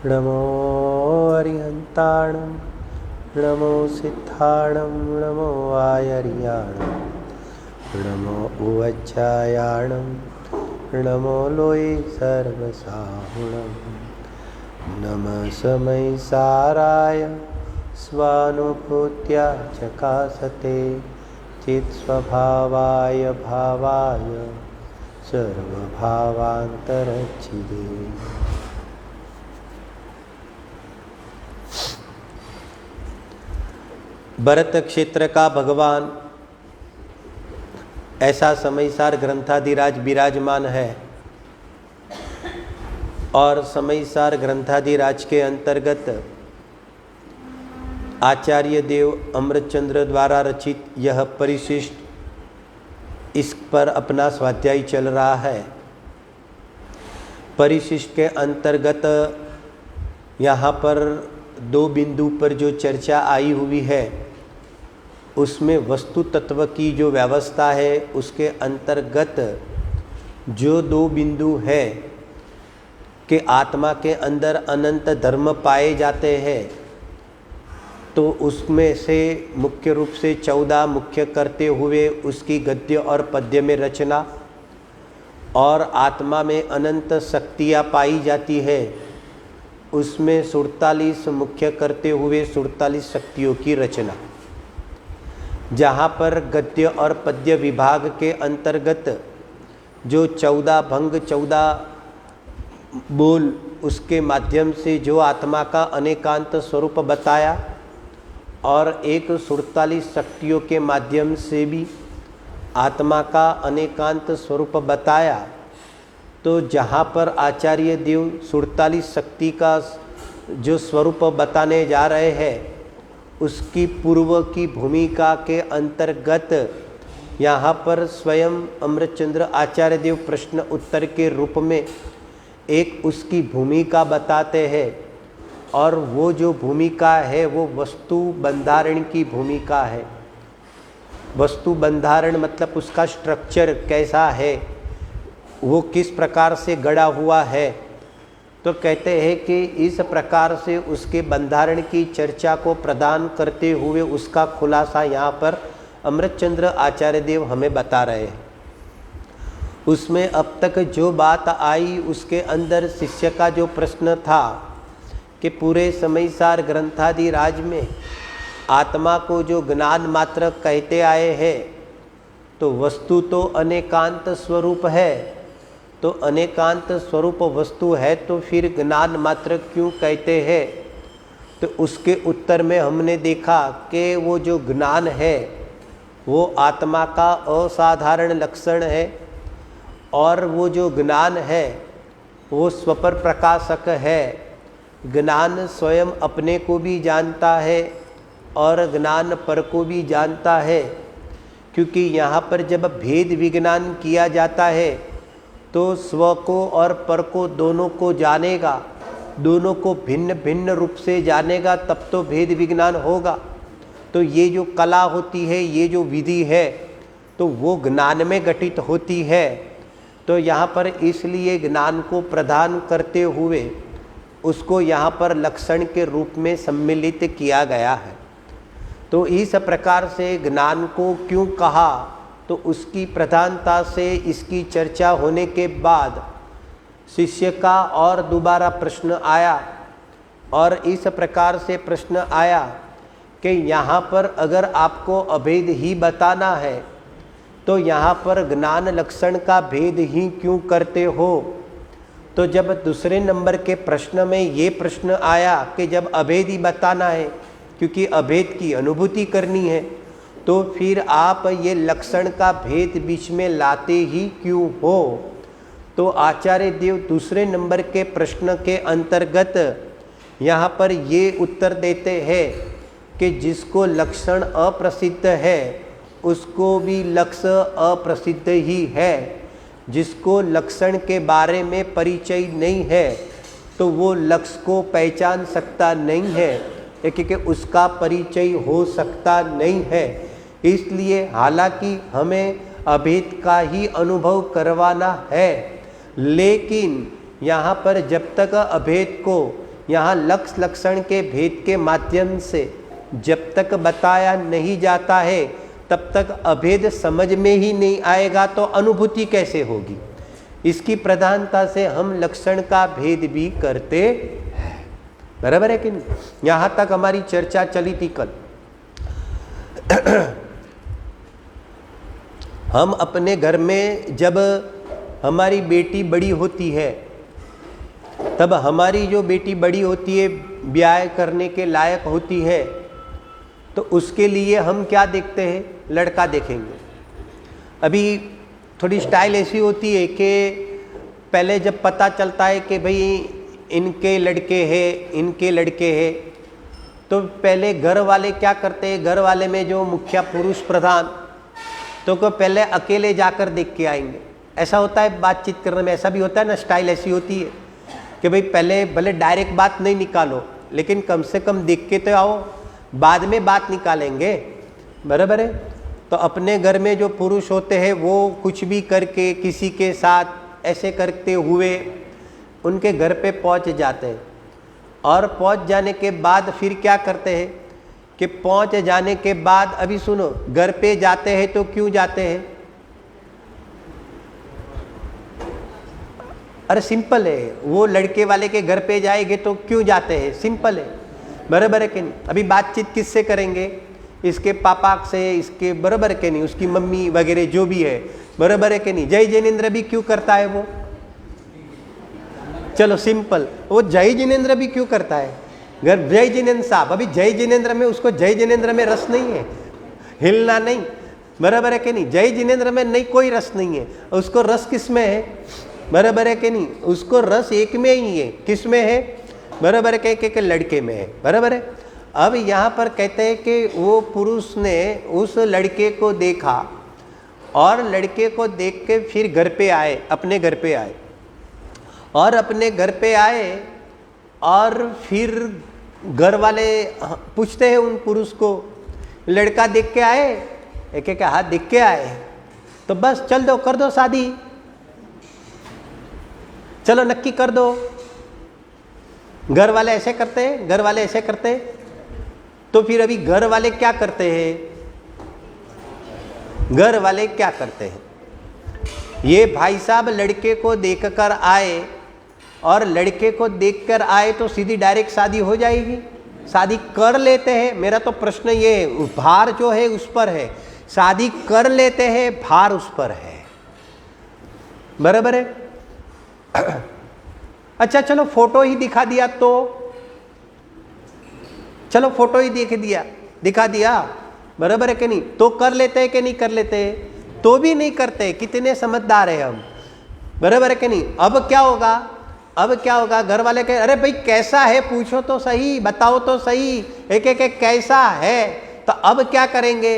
नमो अरिहन्ताणं नमो सिद्धाणं नमो आयर्याणं नमो उवज्जायाणं नमो लोये सर्वसाहुणं नमः समयसाराय स्वानुभूत्या चकासते चित्स्वभावाय भावाय सर्वभावान्तरच्छिदे। भरत क्षेत्र का भगवान ऐसा समयसार ग्रंथाधिराज विराजमान है और समयसार ग्रंथाधिराज के अंतर्गत आचार्य देव अमृतचंद्र द्वारा रचित यह परिशिष्ट, इस पर अपना स्वाध्याय चल रहा है। परिशिष्ट के अंतर्गत यहाँ पर दो बिंदु पर जो चर्चा आई हुई है, उसमें वस्तु तत्व की जो व्यवस्था है उसके अंतर्गत जो दो बिंदु है कि आत्मा के अंदर अनंत धर्म पाए जाते हैं, तो उसमें से मुख्य रूप से 14 मुख्य करते हुए उसकी गद्य और पद्य में रचना, और आत्मा में अनंत शक्तियाँ पाई जाती है, उसमें 47 मुख्य करते हुए 47 शक्तियों की रचना। जहाँ पर गद्य और पद्य विभाग के अंतर्गत जो 14 भंग 14 बोल, उसके माध्यम से जो आत्मा का अनेकांत स्वरूप बताया, और एक 47 शक्तियों के माध्यम से भी आत्मा का अनेकांत स्वरूप बताया। तो जहाँ पर आचार्य देव 47 शक्ति का जो स्वरूप बताने जा रहे हैं, उसकी पूर्व की भूमिका के अंतर्गत यहाँ पर स्वयं अमृतचंद्र आचार्य देव प्रश्न उत्तर के रूप में एक उसकी भूमिका बताते हैं, और वो जो भूमिका है वो वस्तु बंधारण की भूमिका है। वस्तु बंधारण मतलब उसका स्ट्रक्चर कैसा है, वो किस प्रकार से गढ़ा हुआ है। तो कहते हैं कि इस प्रकार से उसके बंधारण की चर्चा को प्रदान करते हुए उसका खुलासा यहाँ पर अमृतचंद्र आचार्य देव हमें बता रहे हैं। उसमें अब तक जो बात आई उसके अंदर शिष्य का जो प्रश्न था कि पूरे समयसार ग्रंथाधिराज में आत्मा को जो ज्ञान मात्र कहते आए हैं, तो वस्तु तो अनेकांत स्वरूप है, तो अनेकांत स्वरूप वस्तु है तो फिर ज्ञान मात्र क्यों कहते हैं। तो उसके उत्तर में हमने देखा कि वो जो ज्ञान है वो आत्मा का असाधारण लक्षण है, और वो जो ज्ञान है वो स्वपर प्रकाशक है। ज्ञान स्वयं अपने को भी जानता है और ज्ञान पर को भी जानता है, क्योंकि यहाँ पर जब भेद विज्ञान किया जाता है तो स्व को और पर को दोनों को जानेगा, दोनों को भिन्न भिन्न रूप से जानेगा, तब तो भेद विज्ञान होगा। तो ये जो कला होती है, ये जो विधि है, तो वो ज्ञान में घटित होती है। तो यहाँ पर इसलिए ज्ञान को प्रदान करते हुए उसको यहाँ पर लक्षण के रूप में सम्मिलित किया गया है। तो इस प्रकार से ज्ञान को क्यों कहा, तो उसकी प्रधानता से इसकी चर्चा होने के बाद शिष्य का और दोबारा प्रश्न आया, और इस प्रकार से प्रश्न आया कि यहाँ पर अगर आपको अभेद ही बताना है तो यहाँ पर ज्ञान लक्षण का भेद ही क्यों करते हो। तो जब दूसरे नंबर के प्रश्न में ये प्रश्न आया कि जब अभेद ही बताना है, क्योंकि अभेद की अनुभूति करनी है, तो फिर आप ये लक्षण का भेद बीच में लाते ही क्यों हो। तो आचार्य देव दूसरे नंबर के प्रश्न के अंतर्गत यहाँ पर ये उत्तर देते हैं कि जिसको लक्षण अप्रसिद्ध है उसको भी लक्ष्य अप्रसिद्ध ही है। जिसको लक्षण के बारे में परिचय नहीं है तो वो लक्ष्य को पहचान सकता नहीं है, क्योंकि उसका परिचय हो सकता नहीं है। इसलिए हालांकि हमें अभेद का ही अनुभव करवाना है, लेकिन यहाँ पर जब तक अभेद को यहाँ लक्ष्य लक्षण के भेद के माध्यम से जब तक बताया नहीं जाता है तब तक अभेद समझ में ही नहीं आएगा, तो अनुभूति कैसे होगी। इसकी प्रधानता से हम लक्षण का भेद भी करते हैं, बराबर है कि नहीं। यहाँ तक हमारी चर्चा चली थी कल। हम अपने घर में जब हमारी बेटी बड़ी होती है, तब हमारी जो बेटी बड़ी होती है, ब्याह करने के लायक होती है, तो उसके लिए हम क्या देखते हैं, लड़का देखेंगे। अभी थोड़ी स्टाइल ऐसी होती है कि पहले जब पता चलता है कि भाई इनके लड़के हैं, इनके लड़के हैं, तो पहले घर वाले क्या करते हैं, घर वाले में जो मुखिया पुरुष प्रधान, तो को पहले अकेले जाकर देख के आएंगे। ऐसा होता है बातचीत करने में, ऐसा भी होता है ना, स्टाइल ऐसी होती है कि भाई पहले भले डायरेक्ट बात नहीं निकालो, लेकिन कम से कम देख के तो आओ, बाद में बात निकालेंगे, बराबर है। तो अपने घर में जो पुरुष होते हैं वो कुछ भी करके किसी के साथ ऐसे करते हुए उनके घर पे पहुंच जाते हैं, और पहुंच जाने के बाद फिर क्या करते हैं कि पहुंच जाने के बाद, अभी सुनो, घर पे जाते हैं तो क्यों जाते हैं, अरे सिंपल है, वो लड़के वाले के घर पे जाएंगे तो क्यों जाते हैं, सिंपल है, बराबर है कि नहीं। अभी बातचीत किससे करेंगे, इसके पापा से, इसके, बराबर है कि नहीं, उसकी मम्मी वगैरह जो भी है, बराबर है कि नहीं। जय जिनेंद्र भी क्यों करता है वो, चलो सिंपल, वो जय जिनेंद्र भी क्यों करता है, घर जय जिनेंद्र साहब, अभी जय जिनेंद्र में, उसको जय जिनेंद्र में रस नहीं है, हिलना नहीं, बराबर है कि नहीं। जय जिनेंद्र में नहीं, कोई रस नहीं है, उसको रस किस में है, बराबर है कि नहीं, उसको रस एक में ही है, किस में है, बराबर है कि लड़के में है, बराबर है। अब यहाँ पर कहते हैं कि वो पुरुष ने उस लड़के को देखा और लड़के को देख के फिर घर पे आए, अपने घर पे आए, और अपने घर पे आए और फिर घर वाले पूछते हैं उन पुरुष को, लड़का देख के आए, एक एक हाथ देख के आए, तो बस चल दो, कर दो शादी, चलो नक्की कर दो। घर वाले ऐसे करते हैं, घर वाले ऐसे करते हैं। तो फिर अभी घर वाले क्या करते हैं, घर वाले क्या करते हैं, ये भाई साहब लड़के को देखकर आए, और लड़के को देखकर आए तो सीधी डायरेक्ट शादी हो जाएगी, शादी कर लेते हैं। मेरा तो प्रश्न ये है, भार जो है उस पर है, शादी कर लेते हैं, भार उस पर है, बराबर है। अच्छा चलो फोटो ही दिखा दिया तो, चलो फोटो ही दिखा दिया, बराबर है कि नहीं, तो कर लेते हैं कि नहीं कर लेते, तो भी नहीं करते। कितने समझदार है हम, बराबर है कि नहीं। अब क्या होगा, अब क्या होगा, घर वाले कहे अरे भाई कैसा है, पूछो तो सही, बताओ तो सही, एक एक कैसा है। तो अब क्या करेंगे,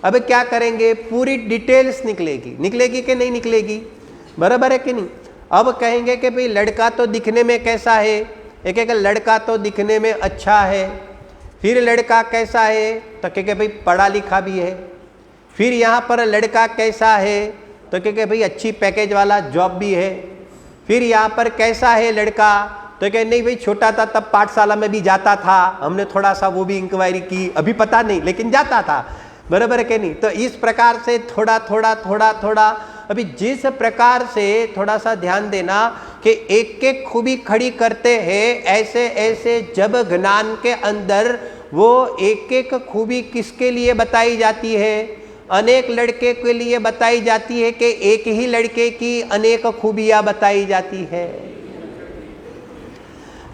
अब क्या करेंगे, पूरी डिटेल्स निकलेगी कि नहीं निकलेगी, बराबर है कि नहीं। अब कहेंगे कि भाई लड़का तो दिखने में कैसा है, एक एक लड़का तो दिखने में अच्छा है, फिर लड़का कैसा है, तो कहेंगे भाई पढ़ा लिखा भी है, फिर यहाँ पर लड़का कैसा है, तो कहेंगे भाई अच्छी पैकेज वाला जॉब भी है, फिर यहाँ पर कैसा है लड़का, तो कहे नहीं भाई छोटा था तब पाठशाला में भी जाता था, हमने थोड़ा सा वो भी इंक्वायरी की, अभी पता नहीं लेकिन जाता था, बराबर है कि नहीं। तो इस प्रकार से थोड़ा थोड़ा अभी जिस प्रकार से थोड़ा सा ध्यान देना कि एक एक खूबी खड़ी करते हैं, ऐसे ऐसे जब ज्ञान के अंदर वो एक एक खूबी किसके लिए बताई जाती है, अनेक लड़के के लिए बताई जाती है कि एक ही लड़के की अनेक खूबियां बताई जाती है।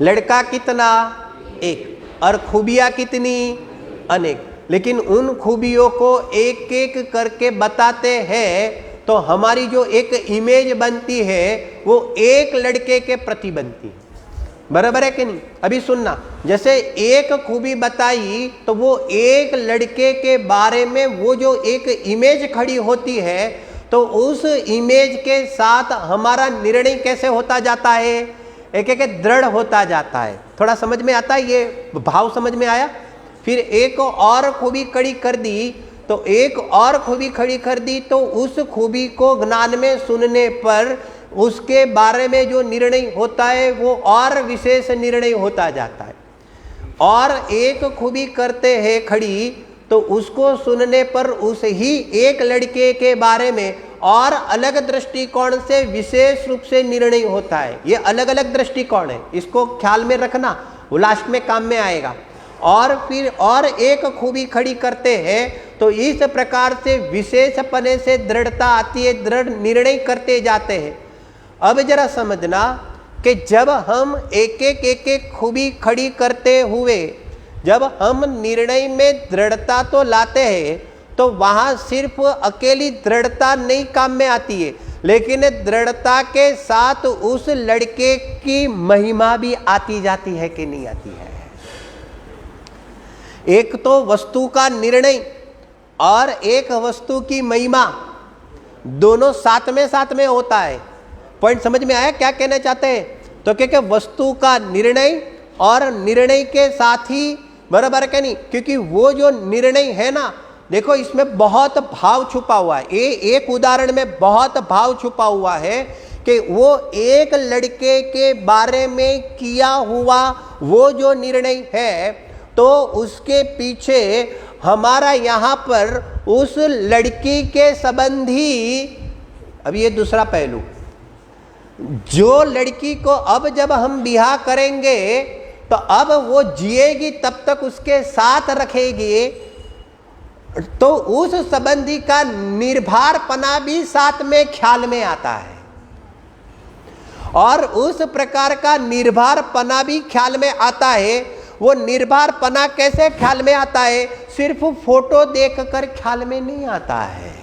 लड़का कितना, एक, और खूबियां कितनी, अनेक, लेकिन उन खूबियों को एक एक करके बताते हैं तो हमारी जो एक इमेज बनती है वो एक लड़के के प्रति बनती है, बराबर है कि नहीं। अभी सुनना, जैसे एक खूबी बताई तो वो एक लड़के के बारे में वो जो एक इमेज खड़ी होती है, तो उस इमेज के साथ हमारा निर्णय कैसे होता जाता है, एक एक दृढ़ होता जाता है। थोड़ा समझ में आता है, ये भाव समझ में आया। फिर एक और खूबी खड़ी कर दी, तो एक और खूबी खड़ी कर दी, तो उस खूबी को ज्ञान में सुनने पर उसके बारे में जो निर्णय होता है वो और विशेष निर्णय होता जाता है। और एक खूबी करते हैं खड़ी तो उसको सुनने पर उस ही एक लड़के के बारे में और अलग दृष्टिकोण से विशेष रूप से निर्णय होता है। ये अलग अलग दृष्टिकोण है, इसको ख्याल में रखना, वो लास्ट में काम में आएगा। और फिर और एक खूबी खड़ी करते हैं तो इस प्रकार से विशेषपने से दृढ़ता आती है, दृढ़ निर्णय करते जाते हैं। अब जरा समझना कि जब हम एक एक खूबी खड़ी करते हुए जब हम निर्णय में दृढ़ता तो लाते हैं तो वहाँ सिर्फ अकेली दृढ़ता नहीं काम में आती है, लेकिन दृढ़ता के साथ उस लड़के की महिमा भी आती जाती है कि नहीं आती है। एक तो वस्तु का निर्णय और एक वस्तु की महिमा, दोनों साथ में होता है। पॉइंट समझ में आया क्या कहना चाहते हैं? तो क्योंकि वस्तु का निर्णय और निर्णय के साथ ही बराबर क्या नहीं, क्योंकि वो जो निर्णय है ना, देखो इसमें बहुत भाव छुपा हुआ है। ये एक उदाहरण में बहुत भाव छुपा हुआ है कि वो एक लड़के के बारे में किया हुआ वो जो निर्णय है तो उसके पीछे हमारा यहाँ पर उस लड़की के संबंधी, अब ये दूसरा पहलू, जो लड़की को अब जब हम ब्याह करेंगे तो अब वो जिएगी तब तक उसके साथ रखेगी, तो उस संबंधी का निर्भरपना भी साथ में ख्याल में आता है। और उस प्रकार का निर्भरपना भी ख्याल में आता है। वो निर्भरपना कैसे ख्याल में आता है? सिर्फ फोटो देखकर ख्याल में नहीं आता है।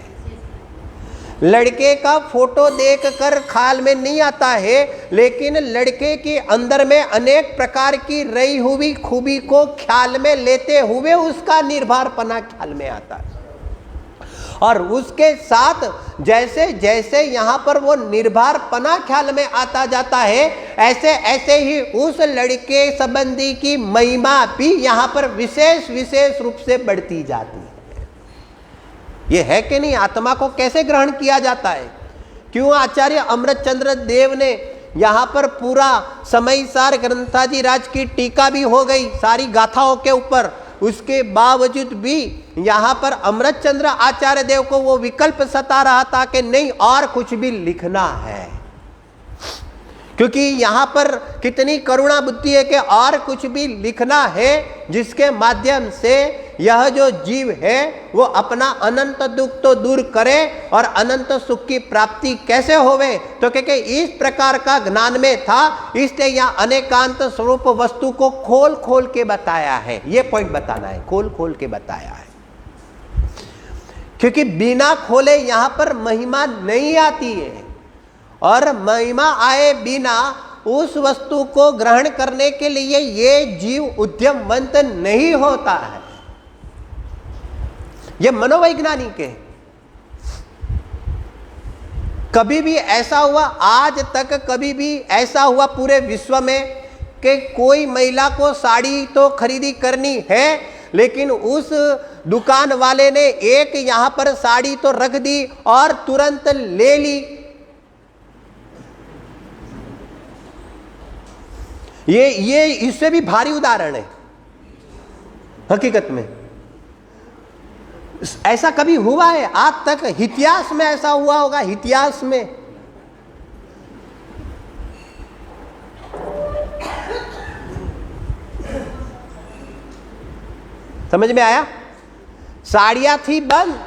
लड़के का फोटो देखकर ख्याल में नहीं आता है, लेकिन लड़के के अंदर में अनेक प्रकार की रही हुई खूबी को ख्याल में लेते हुए उसका निर्भरपना ख्याल में आता है। और उसके साथ जैसे जैसे यहाँ पर वो निर्भरपना ख्याल में आता जाता है, ऐसे ऐसे ही उस लड़के संबंधी की महिमा भी यहाँ पर विशेष रूप से बढ़ती जाती है। ये है कि नहीं? आत्मा को कैसे ग्रहण किया जाता है? क्यों आचार्य अमृतचंद्र देव ने यहाँ पर पूरा समयसार ग्रंथाजी राज की टीका भी हो गई सारी गाथाओं के ऊपर, उसके बावजूद भी यहाँ पर अमृतचंद्र आचार्य देव को वो विकल्प सता रहा था कि नहीं और कुछ भी लिखना है, क्योंकि यहाँ पर कितनी करुणा बुद्धि है कि और कुछ भी लिखना है जिसके माध्यम से यह जो जीव है वो अपना अनंत दुख तो दूर करे और अनंत सुख की प्राप्ति कैसे होवे। तो क्योंकि इस प्रकार का ज्ञान में था, इसलिए यहाँ अनेकांत स्वरूप वस्तु को खोल खोल के बताया है। ये पॉइंट बताना है, खोल खोल के बताया है, क्योंकि बिना खोले यहाँ पर महिमा नहीं आती है। और महिमा आए बिना उस वस्तु को ग्रहण करने के लिए ये जीव उद्यमवंत नहीं होता है। ये मनोवैज्ञानिक है। कभी भी ऐसा हुआ, आज तक कभी भी ऐसा हुआ पूरे विश्व में कि कोई महिला को साड़ी तो खरीदी करनी है, लेकिन उस दुकान वाले ने एक यहाँ पर साड़ी तो रख दी और तुरंत ले ली। ये इससे भी भारी उदाहरण है हकीकत में। ऐसा कभी हुआ है आज तक? इतिहास में ऐसा हुआ होगा, इतिहास में। समझ में आया? साड़ियां थी बंद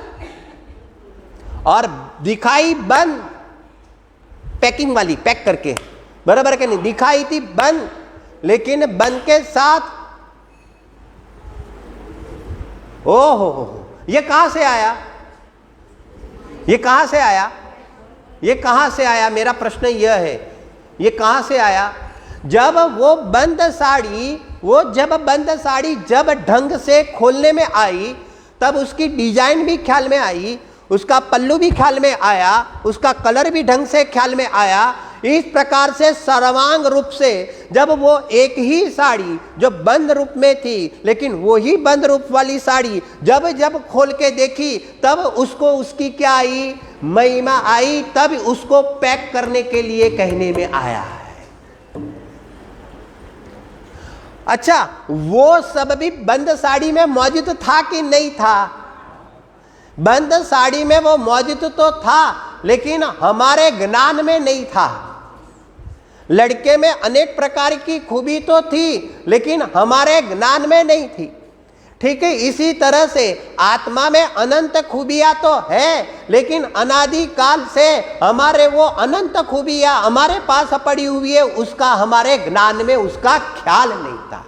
और दिखाई बंद, पैकिंग वाली, पैक करके, बराबर के नहीं, दिखाई थी बंद, लेकिन बंद के साथ ओहो, ये कहां से आया? ये कहां से आया? ये कहां से आया? मेरा प्रश्न यह है, ये कहां से आया? जब वो बंद साड़ी जब ढंग से खोलने में आई, तब उसकी डिजाइन भी ख्याल में आई, उसका पल्लू भी ख्याल में आया, उसका कलर भी ढंग से ख्याल में आया। इस प्रकार से सर्वांग रूप से जब वो एक ही साड़ी जो बंद रूप में थी, लेकिन वो ही बंद रूप वाली साड़ी जब जब खोल के देखी, तब उसको उसकी क्या आई? महिमा आई तब उसको पैक करने के लिए कहने में आया है। अच्छा, वो सब भी बंद साड़ी में मौजूद था कि नहीं था? बंद साड़ी में वो मौजूद तो था, लेकिन हमारे ज्ञान में नहीं था। लड़के में अनेक प्रकार की खूबी तो थी, लेकिन हमारे ज्ञान में नहीं थी। ठीक है, इसी तरह से आत्मा में अनंत खूबियां तो है, लेकिन अनादि काल से हमारे वो अनंत खूबियां हमारे पास पड़ी हुई है, उसका हमारे ज्ञान में उसका ख्याल नहीं था।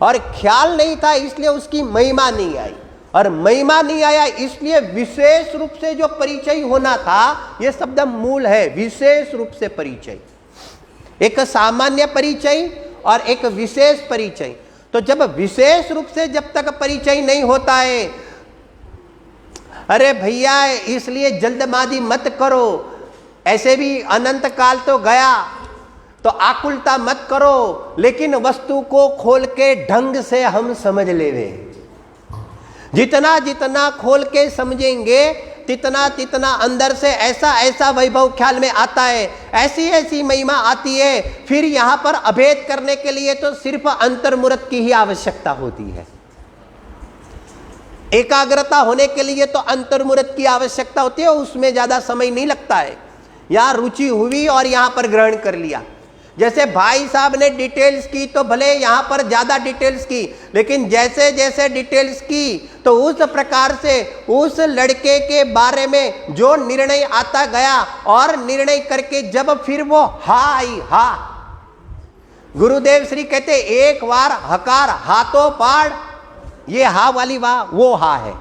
और ख्याल नहीं था इसलिए उसकी महिमा नहीं आई, और महिमा नहीं आया इसलिए विशेष रूप से जो परिचय होना था, यह शब्द मूल है, विशेष रूप से परिचय। एक सामान्य परिचय और एक विशेष परिचय। तो जब विशेष रूप से जब तक परिचय नहीं होता है, अरे भैया इसलिए जल्दबाजी मत करो, ऐसे भी अनंत काल तो गया, तो आकुलता मत करो, लेकिन वस्तु को खोल के ढंग से हम समझ लेवे। जितना जितना खोल के समझेंगे तितना तितना अंदर से ऐसा ऐसा वैभव ख्याल में आता है, ऐसी ऐसी महिमा आती है। फिर यहाँ पर अभेद करने के लिए तो सिर्फ अंतर्मुहूर्त की ही आवश्यकता होती है। एकाग्रता होने के लिए तो अंतर्मुहूर्त की आवश्यकता होती है, उसमें ज्यादा समय नहीं लगता है। यहाँ रुचि हुई और यहाँ पर ग्रहण कर लिया। जैसे भाई साहब ने डिटेल्स की तो भले यहाँ पर ज्यादा डिटेल्स की, लेकिन जैसे जैसे डिटेल्स की तो उस प्रकार से उस लड़के के बारे में जो निर्णय आता गया, और निर्णय करके जब फिर वो हा आई, हा, गुरुदेव श्री कहते एक बार हकार हाथों पाड़, ये हा वाली वाह वो हा है।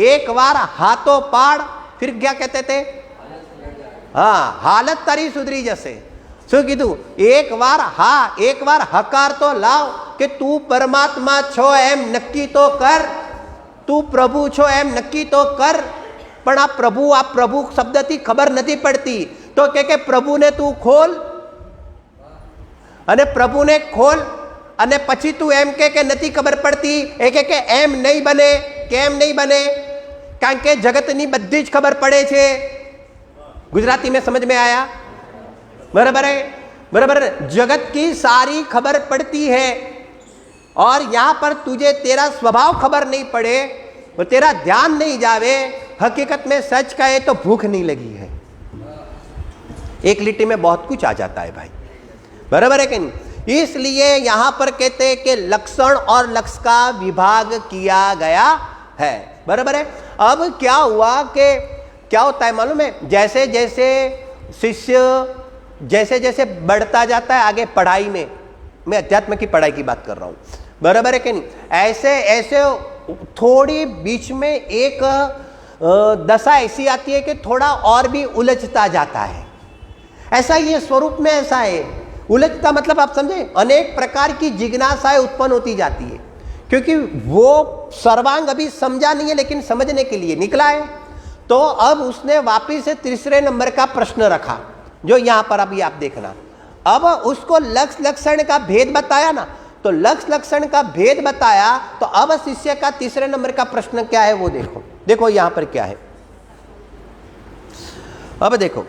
एक बार हाथों पाड़, फिर क्या कहते थे? हाँ, हालत तारी सुधरी जैसे। શું કીધું? એક વાર હા, એક વાર હકાર તો લાવ કે તું પરમાત્મા છો એમ નક્કી તો કર, તું પ્રભુ છો એમ નક્કી તો કર। પણ આ પ્રભુ શબ્દથી ખબર નથી પડતી, તો કે પ્રભુને તું ખોલ, અને પ્રભુને ખોલ, અને પછી તું એમ કે નથી ખબર પડતી, એ કે એમ નહીં બને। કેમ નહીં બને? કારણ કે જગતની બધી જ ખબર પડે છે। गुजराती में समझ में आया? बराबर है, बराबर। जगत की सारी खबर पड़ती है, और यहां पर तुझे तेरा स्वभाव खबर नहीं पड़े और तेरा ध्यान नहीं जावे, हकीकत में सच कहे तो भूख नहीं लगी है। एक लिट्टी में बहुत कुछ आ जाता है भाई, बराबर है कि नहीं? इसलिए यहां पर कहते हैं कि लक्षण और लक्ष्य का विभाग किया गया है, बराबर है। अब क्या हुआ कि क्या होता है मालूम है? जैसे जैसे शिष्य जैसे जैसे बढ़ता जाता है आगे पढ़ाई में, मैं अध्यात्म की पढ़ाई की बात कर रहा हूं, बराबर है कि नहीं? ऐसे ऐसे थोड़ी बीच में एक दशा ऐसी आती है कि थोड़ा और भी उलझता जाता है। ऐसा ये स्वरूप में ऐसा है, उलझता मतलब आप समझे, अनेक प्रकार की जिज्ञासाएं उत्पन्न होती जाती है, क्योंकि वो सर्वांग अभी समझा नहीं है, लेकिन समझने के लिए निकला है। तो अब उसने वापिस से तीसरे नंबर का प्रश्न रखा, जो यहां पर अभी आप देखना। अब उसको लक्ष्य लक्षण का भेद बताया ना, तो लक्ष्य लक्षण का भेद बताया, तो अब शिष्य का तीसरे नंबर का प्रश्न क्या है वो देखो। देखो यहां पर क्या है, अब देखो,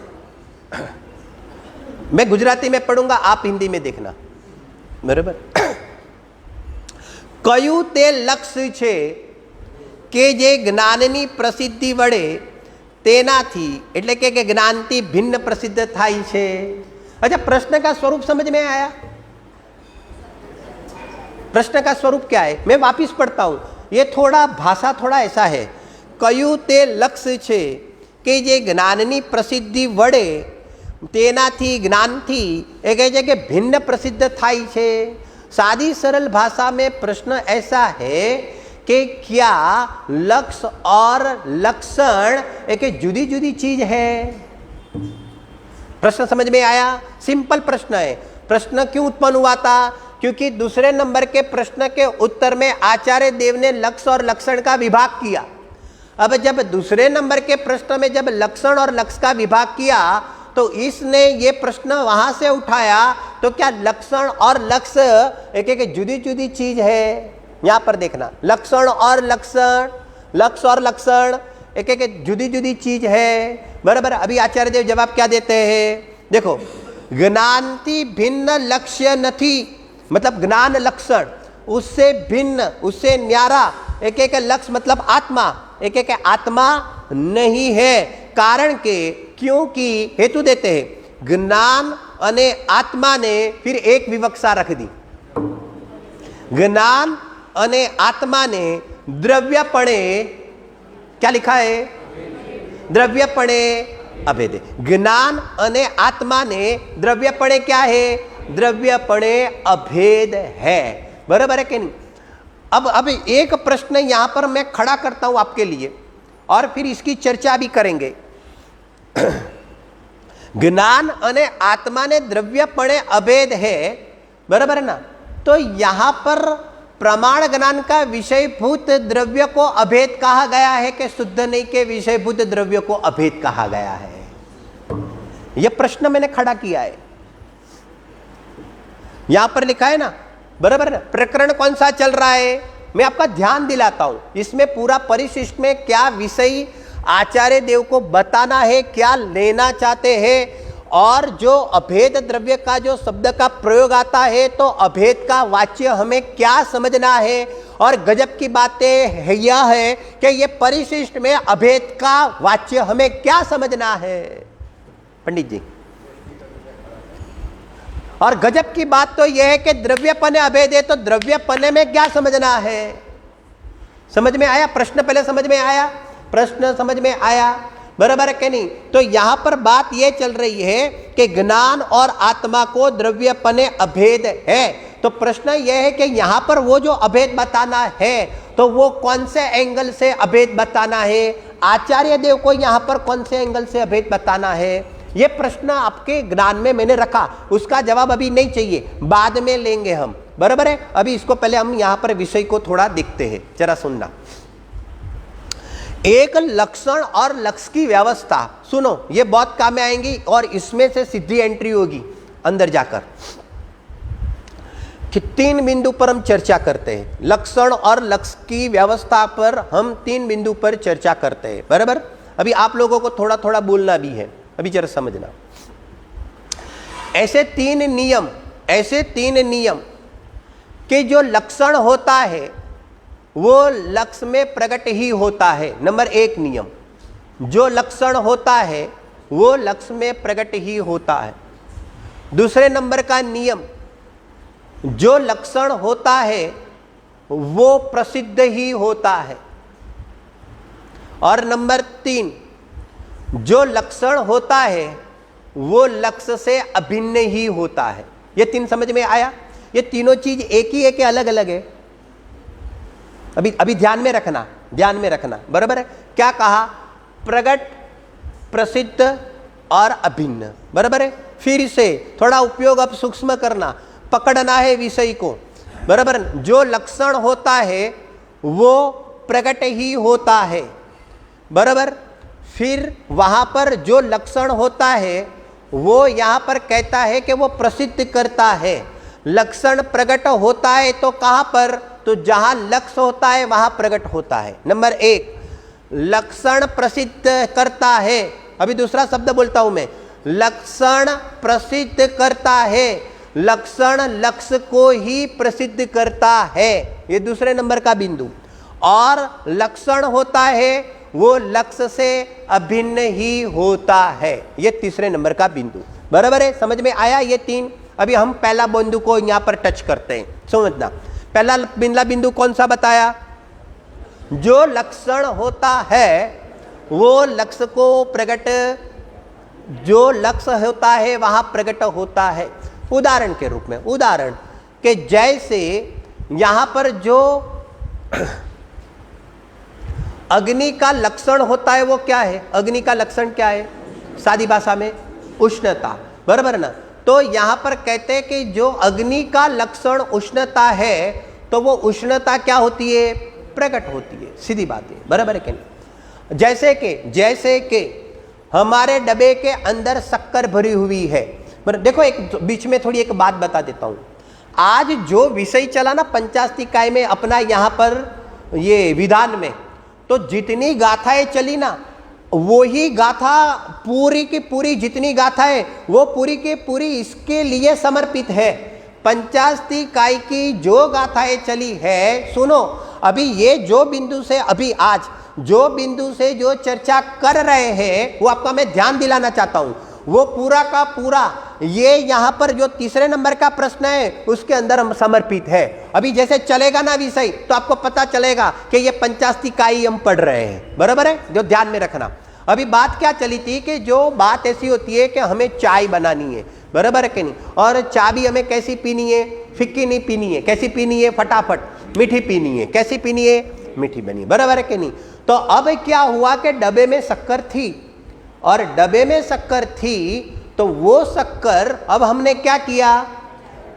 मैं गुजराती में पढ़ूंगा, आप हिंदी में देखना, बराबर। कयु ते लक्ष्य छे के जे ज्ञाननी प्रसिद्धि वडे तेनाथी, એટલે કે જ્ઞાનથી ભિન્ન પ્રસિદ્ધ થાય છે। अच्छा, प्रश्न का स्वरूप समझ में आया? प्रश्न का स्वरूप क्या है? मैं वापिस पढ़ता हूं, ये थोड़ा भाषा थोड़ा ऐसा है। कयु ते लक्ष्य छे के जे ज्ञाननी प्रसिद्धि वडे तेनाथी ज्ञानथी એ કહે છે કે भिन्न प्रसिद्ध થાય છે। सादी सरल भाषा में प्रश्न ऐसा है कि क्या लक्ष्य और लक्षण एक जुदी जुदी चीज है? प्रश्न समझ में आया? सिंपल प्रश्न है। प्रश्न क्यों उत्पन्न हुआ था? क्योंकि दूसरे नंबर के प्रश्न के उत्तर में आचार्य देव ने लक्ष्य और लक्षण का विभाग किया। अब जब दूसरे नंबर के प्रश्न में जब लक्षण और लक्ष्य का विभाग किया, तो इसने ये प्रश्न वहां से उठाया, तो क्या लक्षण और लक्ष्य एक एक जुदी जुदी चीज है? यहां पर देखना, लक्षण और लक्षण, लक्ष्य और लक्षण एक एक जुदी जुदी चीज है। बराबर। अभी आचार्य देव जवाब क्या देते हैं, देखो, ज्ञानती भिन्न लक्ष्य नथी, मतलब ज्ञान लक्षण उससे भिन्न, उससे न्यारा एक एक लक्ष्य मतलब आत्मा, एक एक आत्मा नहीं है। कारण के, क्योंकि हेतु देते हैं, ज्ञान अने आत्मा ने फिर एक विवक्षा रख दी। ज्ञान अने आत्मा ने द्रव्यपणे, क्या लिखा है, द्रव्यपणे अभेद। ज्ञान अने आत्मा ने द्रव्यपणे क्या है, द्रव्यपणे अभेद है। बराबर है कि नहीं। अब एक प्रश्न यहां पर मैं खड़ा करता हूं आपके लिए और फिर इसकी चर्चा भी करेंगे। ज्ञान अने आत्मा ने द्रव्यपणे अभेद है, बराबर है ना। तो यहां पर प्रमाण ज्ञान का विषयभूत द्रव्य को अभेद कहा गया है कि शुद्ध नहीं के विषयभूत द्रव्य को अभेद कहा गया है, यह प्रश्न मैंने खड़ा किया है। यहां पर लिखा है ना, बराबर ना। प्रकरण कौन सा चल रहा है, मैं आपका ध्यान दिलाता हूं। इसमें पूरा परिशिष्ट में क्या विषय आचार्य देव को बताना है, क्या लेना चाहते हैं, और जो अभेद द्रव्य का जो शब्द का प्रयोग आता है तो अभेद का वाच्य हमें क्या समझना है। और गजब की बातें यह है कि ये परिशिष्ट में अभेद का वाच्य हमें क्या समझना है, पंडित जी। और गजब की बात तो यह है कि द्रव्यपने अभेद है, तो द्रव्यपने में क्या समझना है। समझ में आया प्रश्न, पहले समझ में आया प्रश्न, समझ में आया, बराबर है कि नहीं। तो यहां पर बात यह चल रही है कि ज्ञान और आत्मा को द्रव्यपने अभेद है। तो प्रश्न यह है कि यहां पर वो जो अभेद बताना है तो वो कौन से एंगल से अभेद बताना है, आचार्य देव को यहां पर कौन से एंगल से अभेद बताना है, ये प्रश्न आपके ज्ञान में मैंने रखा। उसका जवाब अभी नहीं चाहिए, बाद में लेंगे हम, बराबर है। अभी इसको पहले हम यहां पर विषय को थोड़ा देखते हैं, जरा सुनना। एक लक्षण और लक्ष्य की व्यवस्था, सुनो, ये बहुत काम में आएंगी और इसमें से सीधी एंट्री होगी अंदर जाकर। कि 3 बिंदु पर हम चर्चा करते हैं, लक्षण और लक्ष्य की व्यवस्था पर हम 3 बिंदु पर चर्चा करते हैं, बराबर। अभी आप लोगों को थोड़ा थोड़ा बोलना भी है, अभी जरा समझना। ऐसे 3 नियम कि जो लक्षण होता है वो लक्ष्य में प्रकट ही होता है। नंबर 1 नियम, जो लक्षण होता है वो लक्ष्य में प्रकट ही होता है। दूसरे नंबर का नियम, जो लक्षण होता है वो प्रसिद्ध ही होता है। और नंबर 3, जो लक्षण होता है वो लक्ष्य से अभिन्न ही होता है। ये 3 समझ में आया। ये तीनों चीज एक ही है कि अलग अलग है, अभी ध्यान में रखना, बराबर है। क्या कहा, प्रगट, प्रसिद्ध और अभिन्न, बराबर है। फिर से थोड़ा उपयोग अब सूक्ष्म करना, पकड़ना है विषय को, बराबर। जो लक्षण होता है वो प्रकट ही होता है, बराबर। फिर वहां पर जो लक्षण होता है वो यहां पर कहता है कि वो प्रसिद्ध करता है। लक्षण प्रकट होता है तो कहां पर, तो जहां लक्ष्य होता है वहां प्रकट होता है। नंबर 1, लक्षण प्रसिद्ध करता है। अभी दूसरा शब्द बोलता हूं मैं, लक्षण प्रसिद्ध करता है, लक्षण लक्ष्य को ही प्रसिद्ध करता है, ये दूसरे नंबर का बिंदु। और लक्षण होता है वो लक्ष्य से अभिन्न ही होता है, ये तीसरे नंबर का बिंदु, बराबर है। समझ में आया ये 3। अभी हम पहला बिंदु को यहां पर टच करते हैं, समझना। पहला बिंदु कौन सा बताया, जो लक्षण होता है वो लक्ष्य को प्रकट, जो लक्ष्य होता है वहां प्रकट होता है। उदाहरण के रूप में, उदाहरण के जैसे यहां पर जो अग्नि का लक्षण होता है वो क्या है, अग्नि का लक्षण क्या है, सादी भाषा में उष्णता, बराबर ना। तो यहां पर कहते हैं कि जो अग्नि का लक्षण उष्णता है तो वो उष्णता क्या होती है, प्रकट होती है, सीधी बात है, बराबर है कि नहीं। जैसे कि हमारे डब्बे के अंदर शक्कर भरी हुई है। देखो, एक बीच में थोड़ी एक बात बता देता हूं। आज जो विषय चला ना 50 इकाई में अपना यहाँ पर ये विधान में, तो जितनी गाथाएं चली ना, वो ही गाथा पूरी की पूरी जितनी गाथा है वो पूरी की पूरी इसके लिए समर्पित है। पंचास्ती काय की जो गाथाएं चली है, सुनो, अभी ये जो बिंदु से अभी आज जो बिंदु से जो चर्चा कर रहे हैं वो आपका मैं ध्यान दिलाना चाहता हूं, वो पूरा का पूरा ये यहां पर जो तीसरे नंबर का प्रश्न है उसके अंदर हम समर्पित है। अभी जैसे चलेगा ना विषय तो आपको पता चलेगा कि ये पंचास्ती काई हम पढ़ रहे हैं, बराबर है, जो ध्यान में रखना। अभी बात क्या चली थी कि जो बात ऐसी होती है कि हमें चाय बनानी है, बराबर है कि नहीं, और चाय भी हमें कैसी पीनी है, फिक्की नहीं पीनी है, कैसी पीनी है, फटाफट मीठी पीनी है, कैसी पीनी है, मीठी बनी, बराबर है कि नहीं। तो अब क्या हुआ कि डब्बे में शक्कर थी, और डब्बे में शक्कर थी तो वो शक्कर अब हमने क्या किया,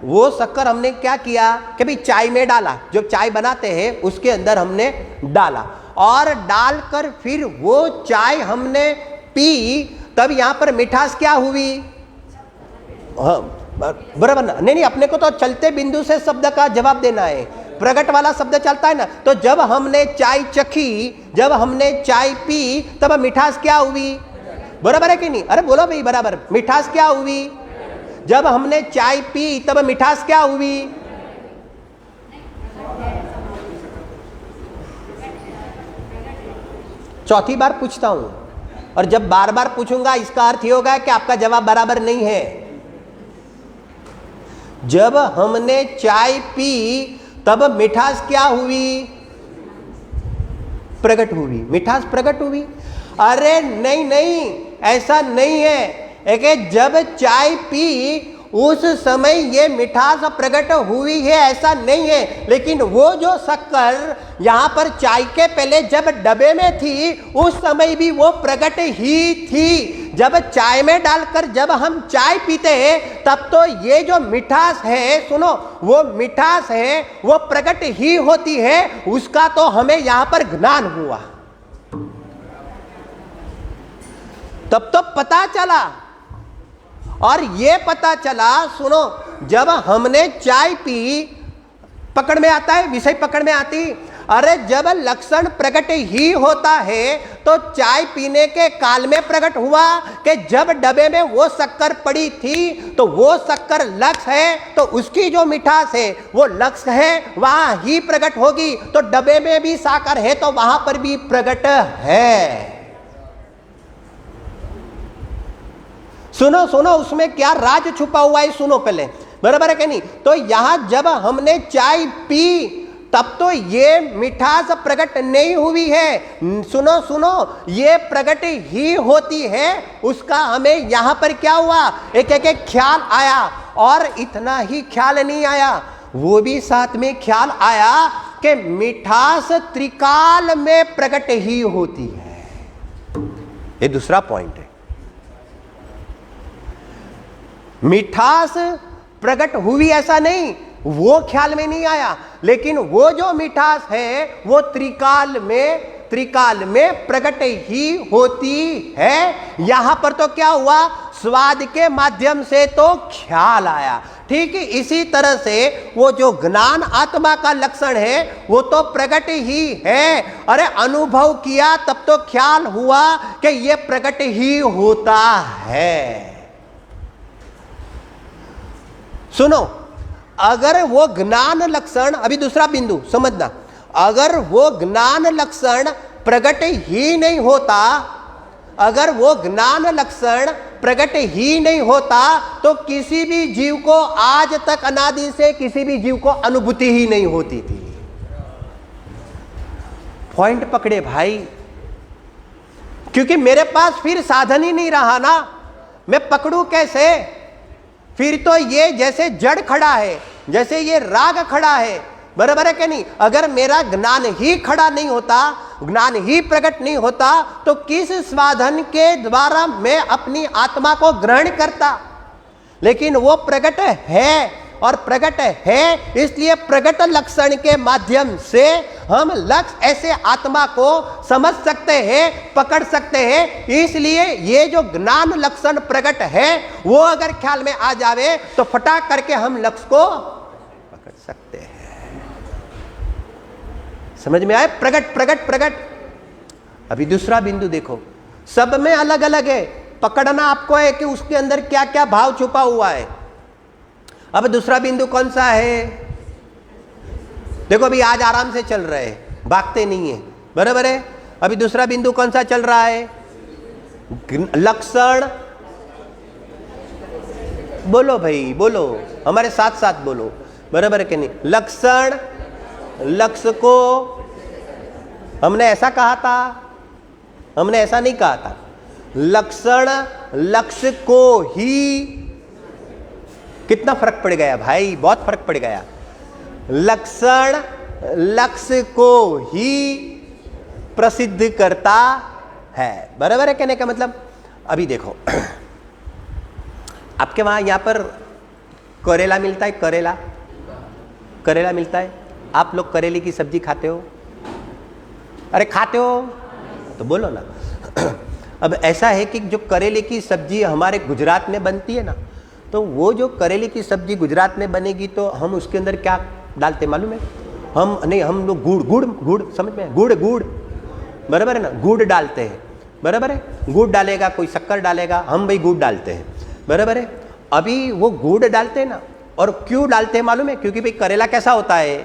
वो शक्कर हमने क्या किया कि भाई चाय में डाला, जो चाय बनाते हैं उसके अंदर हमने डाला, और डालकर फिर वो चाय हमने पी, तब यहां पर मिठास क्या हुई, हाँ बराबर ना, नहीं अपने को तो चलते बिंदु से शब्द का जवाब देना है, प्रगट वाला शब्द चलता है ना। तो जब हमने चाय चखी, जब हमने चाय पी, तब मिठास क्या हुई, बराबर है कि नहीं, अरे बोलो भाई बराबर, मिठास क्या हुई, जब हमने चाय पी तब मिठास क्या हुई, चौथी बार पूछता हूं, और जब बार बार पूछूंगा इसका अर्थ ये होगा कि आपका जवाब बराबर नहीं है। जब हमने चाय पी तब मिठास क्या हुई, प्रकट हुई, मिठास प्रकट हुई। अरे नहीं नहीं, ऐसा नहीं है कि जब चाय पी उस समय ये मिठास प्रकट हुई है, ऐसा नहीं है। लेकिन वो जो शक्कर यहाँ पर चाय के पहले जब डब्बे में थी उस समय भी वो प्रकट ही थी। जब चाय में डालकर जब हम चाय पीते हैं तब तो ये जो मिठास है, सुनो, वो मिठास है वो प्रकट ही होती है, उसका तो हमें यहाँ पर ज्ञान हुआ। तब तो पता चला, और ये पता चला, सुनो, जब हमने चाय पी, पकड़ में आता है, विषय पकड़ में आती, अरे जब लक्षण प्रकट ही होता है तो चाय पीने के काल में प्रकट हुआ कि जब डब्बे में वो शक्कर पड़ी थी तो वो शक्कर लक्ष्य है, तो उसकी जो मिठास है वो लक्ष्य है, वहां ही प्रकट होगी। तो डब्बे में भी साकर है तो वहां पर भी प्रकट है। सुनो सुनो, उसमें क्या राज छुपा हुआ है, सुनो पहले, बराबर है कि नहीं। तो यहां जब हमने चाय पी तब तो ये मिठास प्रकट नहीं हुई है, सुनो सुनो, ये प्रकट ही होती है, उसका हमें यहां पर क्या हुआ, एक एक ख्याल आया। और इतना ही ख्याल नहीं आया, वो भी साथ में ख्याल आया कि मिठास त्रिकाल में प्रकट ही होती है। ये दूसरा पॉइंट है। मिठास प्रकट हुई ऐसा नहीं, वो ख्याल में नहीं आया, लेकिन वो जो मिठास है वो त्रिकाल में प्रकट ही होती है। यहां पर तो क्या हुआ, स्वाद के माध्यम से तो ख्याल आया। ठीक है, इसी तरह से वो जो ज्ञान आत्मा का लक्षण है वो तो प्रकट ही है। अरे अनुभव किया तब तो ख्याल हुआ कि ये प्रकट ही होता है। सुनो, अगर वो ज्ञान लक्षण, अभी दूसरा बिंदु समझना, अगर वो ज्ञान लक्षण प्रकट ही नहीं होता, अगर वो ज्ञान लक्षण प्रकट ही नहीं होता तो किसी भी जीव को आज तक अनादि से किसी भी जीव को अनुभूति ही नहीं होती थी। पॉइंट पकड़े भाई, क्योंकि मेरे पास फिर साधन ही नहीं रहा ना, मैं पकड़ू कैसे। फिर तो ये जैसे जड़ खड़ा है, जैसे ये राग खड़ा है, बराबर है कि नहीं। अगर मेरा ज्ञान ही खड़ा नहीं होता, ज्ञान ही प्रकट नहीं होता तो किस साधन के द्वारा मैं अपनी आत्मा को ग्रहण करता। लेकिन वो प्रकट है, और प्रकट है इसलिए प्रकट लक्षण के माध्यम से हम लक्ष्य ऐसे आत्मा को समझ सकते हैं, पकड़ सकते हैं। इसलिए ये जो ज्ञान लक्षण प्रकट है वो अगर ख्याल में आ जावे तो फटाक करके हम लक्ष्य को पकड़ सकते हैं। समझ में आए, प्रकट प्रकट प्रकट। अभी दूसरा बिंदु देखो, सब में अलग अलग है, पकड़ना आपको है कि उसके अंदर क्या क्या भाव छुपा हुआ है। अब दूसरा बिंदु कौन सा है? देखो अभी आज आराम से चल रहे हैं, भागते नहीं है, बराबर है। अभी दूसरा बिंदु कौन सा चल रहा है? लक्षण। बोलो भाई, बोलो, हमारे साथ साथ बोलो, बराबर है कि नहीं? लक्षण, लक्ष्य को हमने ऐसा कहा था, हमने ऐसा नहीं कहा था। लक्षण लक्ष्य को ही, कितना फर्क पड़ गया भाई, बहुत फर्क पड़ गया। लक्षण लक्ष्य को ही प्रसिद्ध करता है, बराबर है कहने का मतलब। अभी देखो आपके वहां यहां पर करेला मिलता है, करेला, करेला मिलता है। आप लोग करेले की सब्जी खाते हो? अरे खाते हो तो बोलो ना। अब ऐसा है कि जो करेले की सब्जी हमारे गुजरात में बनती है ना, तो वो जो करेले की सब्जी गुजरात में बनेगी तो हम उसके अंदर क्या डालते मालूम है? हम लोग गुड़ समझ में, गुड़ बराबर है ना, गुड़ डालते हैं, बराबर है। गुड़ डालेगा, कोई शक्कर डालेगा, हम भाई गुड़ डालते हैं, बराबर है। अभी वो गुड़ डालते हैं ना, और क्यों डालते हैं मालूम है? क्योंकि भाई करेला कैसा होता है?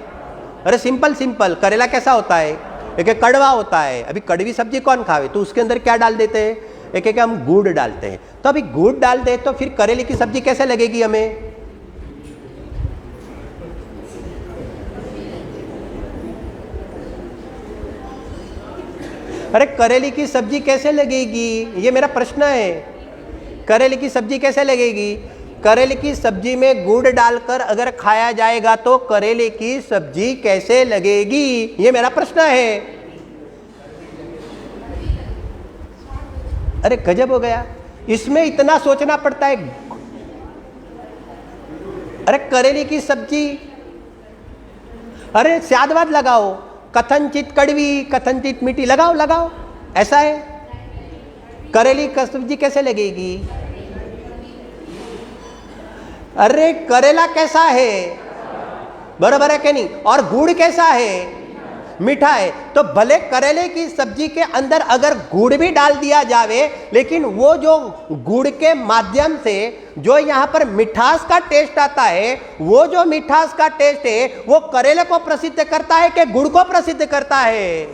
अरे सिंपल करेला कैसा होता है? एक कड़वा होता है। अभी कड़वी सब्जी कौन खावे, तो उसके अंदर क्या डाल देते हैं? एक हम गुड़ डालते हैं। तो अभी गुड़ डाल दे तो फिर करेले की सब्जी कैसे लगेगी हमें? अरे करेले की सब्जी कैसे लगेगी, ये मेरा प्रश्न है। करेले की सब्जी कैसे लगेगी? करेले की सब्जी में गुड़ डालकर अगर खाया जाएगा तो करेले की सब्जी कैसे लगेगी, ये मेरा प्रश्न है। अरे गजब हो गया, इसमें इतना सोचना पड़ता है। अरे करेले की सब्जी, अरे स्यादवाद लगाओ, कथनचित कड़वी कथनचित मीठी, लगाओ, ऐसा है। करेले की सब्जी कैसे लगेगी? अरे करेला कैसा है, बराबर है कि नहीं? और गुड़ कैसा है? मीठा है। तो भले करेले की सब्जी के अंदर अगर गुड़ भी डाल दिया जावे, लेकिन वो जो गुड़ के माध्यम से जो यहाँ पर मिठास का टेस्ट आता है, वो जो मिठास का टेस्ट है वो करेले को प्रसिद्ध करता है कि गुड़ को प्रसिद्ध करता है?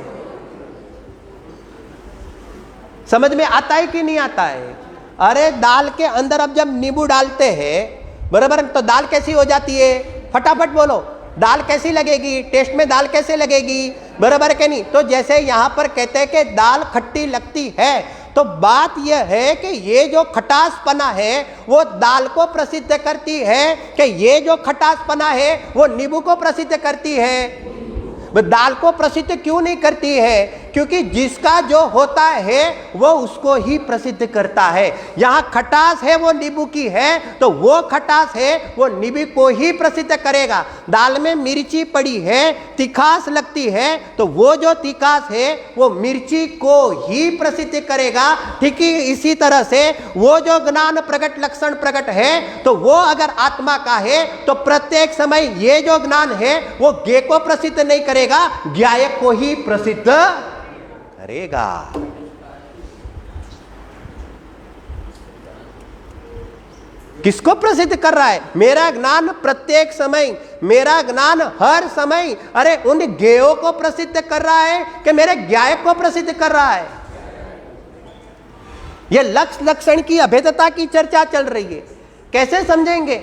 समझ में आता है कि नहीं आता है? अरे दाल के अंदर अब जब नींबू डालते हैं, बराबर, तो दाल कैसी हो जाती है? फटाफट बोलो, दाल कैसी लगेगी? टेस्ट में दाल कैसे लगेगी, बराबर के नहीं? तो जैसे यहां पर कहते हैं कि दाल खट्टी लगती है, तो बात यह है कि ये जो खटासपना है वो दाल को प्रसिद्ध करती है कि ये जो खटासपना है वो नींबू को प्रसिद्ध करती है? दाल को प्रसिद्ध क्यों नहीं करती है? क्योंकि जिसका जो होता है वो उसको ही प्रसिद्ध करता है। यहाँ खटास है वो नींबू की है, तो वो खटास है वो नींबू को ही प्रसिद्ध करेगा। दाल में मिर्ची पड़ी है, तिखास लगती है, तो वो जो तिखास है वो मिर्ची को ही प्रसिद्ध करेगा। ठीक ही इसी तरह से वो जो ज्ञान प्रकट लक्षण प्रकट है, तो वो अगर आत्मा का है तो प्रत्येक समय ये जो ज्ञान है वो ज्ञ को प्रसिद्ध नहीं करेगा, ज्ञाय को ही प्रसिद्ध करेगा। किसको प्रसिद्ध कर रहा है? मेरा ज्ञान प्रत्येक समय, मेरा ज्ञान हर समय, अरे उन ज्ञेयों को प्रसिद्ध कर रहा है कि मेरे ज्ञाय को प्रसिद्ध कर रहा है? यह लक्ष्य लक्षण की अभेदता की चर्चा चल रही है। कैसे समझेंगे?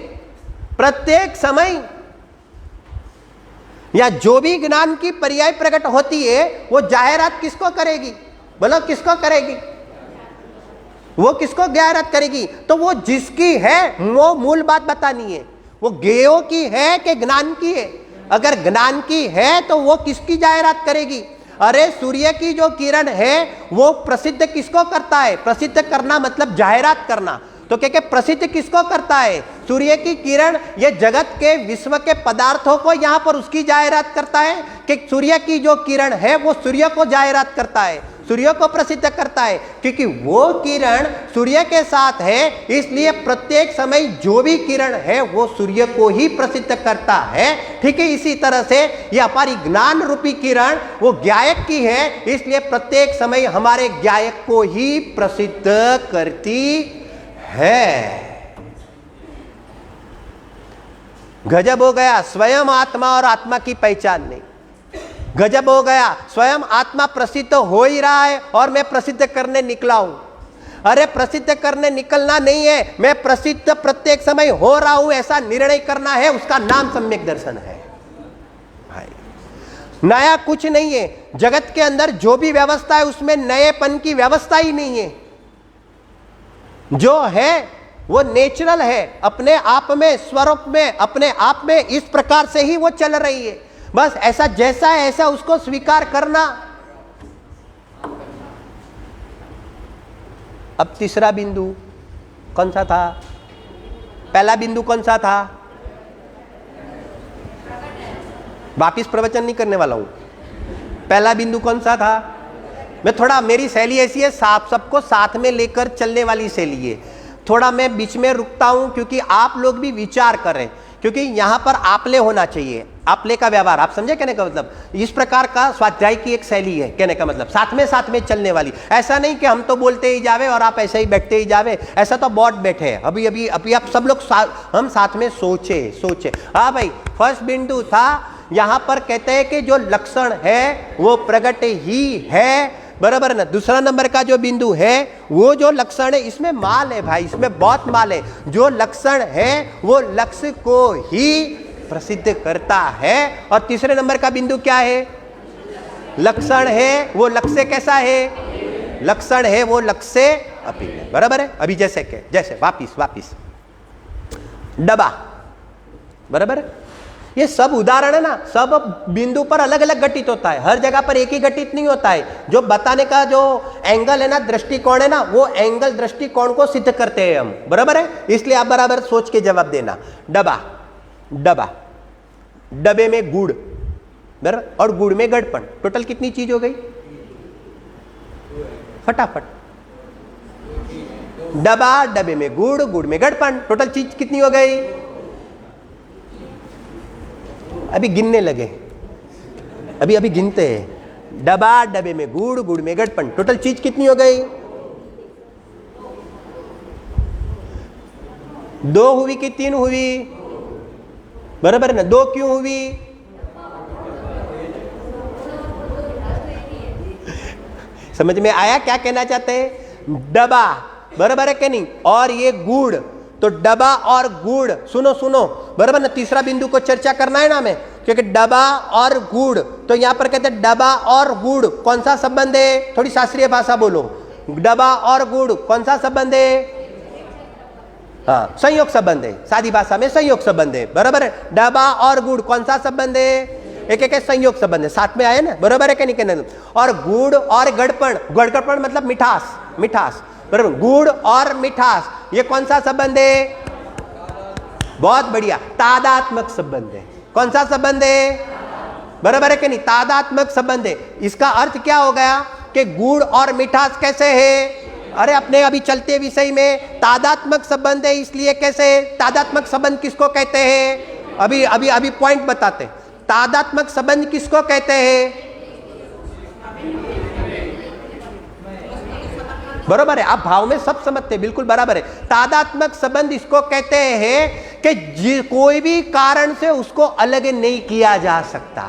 प्रत्येक समय या जो भी ज्ञान की पर्याय प्रकट होती है वो जाहिरात किसको करेगी? बोलो किसको करेगी? वो किसको जाहिरात करेगी? तो वो जिसकी है वो मूल बात बतानी है। वो ज्ञेयों की है कि ज्ञान की है? अगर ज्ञान की है तो वो किसकी जाहिरात करेगी? अरे सूर्य की जो किरण है वो प्रसिद्ध किसको करता है? प्रसिद्ध करना मतलब जाहिरात करना। तो क्या प्रसिद्ध किसको करता है? सूर्य की किरण ये जगत के विश्व के पदार्थों को यहाँ पर उसकी जाहिरात करता है कि सूर्य की जो किरण है वो सूर्य को जाहिरात करता है? सूर्य को प्रसिद्ध करता है, क्योंकि वो किरण सूर्य के साथ है, इसलिए प्रत्येक समय जो भी किरण है वो सूर्य को ही प्रसिद्ध करता है। ठीक है, इसी तरह से ये हमारी ज्ञान रूपी किरण वो ज्ञायक की है, इसलिए प्रत्येक समय हमारे ज्ञायक को ही प्रसिद्ध करती है। गजब हो गया, स्वयं आत्मा और आत्मा की पहचान नहीं। गजब हो गया, स्वयं आत्मा प्रसिद्ध हो ही रहा है और मैं प्रसिद्ध करने निकला हूं। अरे प्रसिद्ध करने निकलना नहीं है, मैं प्रसिद्ध प्रत्येक समय हो रहा हूं, ऐसा निर्णय करना है, उसका नाम सम्यक दर्शन है भाई। नया कुछ नहीं है जगत के अंदर, जो भी व्यवस्था है उसमें नएपन की व्यवस्था ही नहीं है। जो है वो नेचुरल है, अपने आप में, स्वरूप में, अपने आप में इस प्रकार से ही वो चल रही है। बस ऐसा जैसा है ऐसा उसको स्वीकार करना। अब तीसरा बिंदु कौन सा था? पहला बिंदु कौन सा था? वापिस प्रवचन नहीं करने वाला हूं। पहला बिंदु कौन सा था? मैं थोड़ा, मेरी शैली ऐसी है, सबको साथ में लेकर चलने वाली शैली है। थोड़ा मैं बीच में रुकता हूं क्योंकि आप लोग भी विचार करें, क्योंकि यहां पर आपले होना चाहिए, आपले का व्यवहार। आप समझे कहने का मतलब? इस प्रकार का स्वाध्याय की एक शैली है कहने का मतलब, साथ में चलने वाली। ऐसा नहीं कि हम तो बोलते ही जावे और आप ऐसे ही बैठते ही जावे, ऐसा तो बहुत बैठे हैं। अभी आप सब लोग हम साथ में सोचे। हाँ भाई, फर्स्ट बिंदु था, यहां पर कहते हैं कि जो लक्षण है वो प्रकट ही है, बराबर ना। दूसरा नंबर का जो बिंदु है वो जो लक्षण है, इसमें माल है भाई, इसमें बहुत माल है। जो लक्षण है वो लक्ष्य को ही प्रसिद्ध करता है। और तीसरे नंबर का बिंदु क्या है? लक्षण है वो लक्ष्य कैसा है? लक्षण है वो लक्ष्य अभिन्न, बराबर है। अभी जैसे वापिस डबा, बराबर है। ये सब उदाहरण है ना, सब बिंदु पर अलग अलग घटित होता है, हर जगह पर एक ही घटित नहीं होता है। जो बताने का जो एंगल है ना, दृष्टिकोण है ना, वो एंगल दृष्टिकोण को सिद्ध करते हैं हम, बराबर है। इसलिए आप बराबर सोच के जवाब देना। डबा, डबे में गुड़, बराबर, और गुड़ में गड़पन, टोटल कितनी चीज हो गई? फटाफट। डबा, डबे में गुड़, गुड़ में गड़पन, टोटल चीज कितनी हो गई? अभी गिनने लगे, अभी गिनते हैं। डबा, डबे में गुड़, गुड़ में गड़पन, टोटल चीज कितनी हो गई? 2 हुई कि 3 हुई? बराबर ना। 2 क्यों हुई? समझ में आया क्या कहना चाहते हैं? डबा, बराबर है कि नहीं, और ये गुड़, तो डबा और गुड़, सुनो, बराबर ना। तीसरा बिंदु को चर्चा करना है ना हमें, क्योंकि डबा और गुड़, तो यहां पर कहते हैं डबा और गुड़ कौन सा संबंध है? थोड़ी शास्त्रीय भाषा बोलो। डबा और गुड़ कौन सा संबंध है? हाँ, संयोग संबंध है, सादी भाषा में संयोग संबंध है, बराबर है। डबा और गुड़ कौन सा संबंध है? एक संयोग संबंध है, साथ में आए ना, बराबर है कि नहीं कहना? और गुड़ और गड़पण मतलब मिठास, बराबर। गुड़ और मिठास ये कौन सा संबंध है? बहुत बढ़िया, तादात्मक संबंध है। कौन सा संबंध है? बराबर है कि नहीं? तादात्मक संबंध है। इसका अर्थ क्या हो गया कि गुड़ और मिठास कैसे है? अरे अपने अभी चलते विषय में तादात्मक संबंध है, इसलिए कैसे? तादात्मक संबंध किसको कहते हैं? अभी पॉइंट बताते। तादात्मक संबंध किसको कहते हैं? बराबर है, आप भाव में सब समझते हैं, बिल्कुल बराबर है। तादात्मक संबंध इसको कहते हैं कि कोई भी कारण से उसको अलग नहीं किया जा सकता।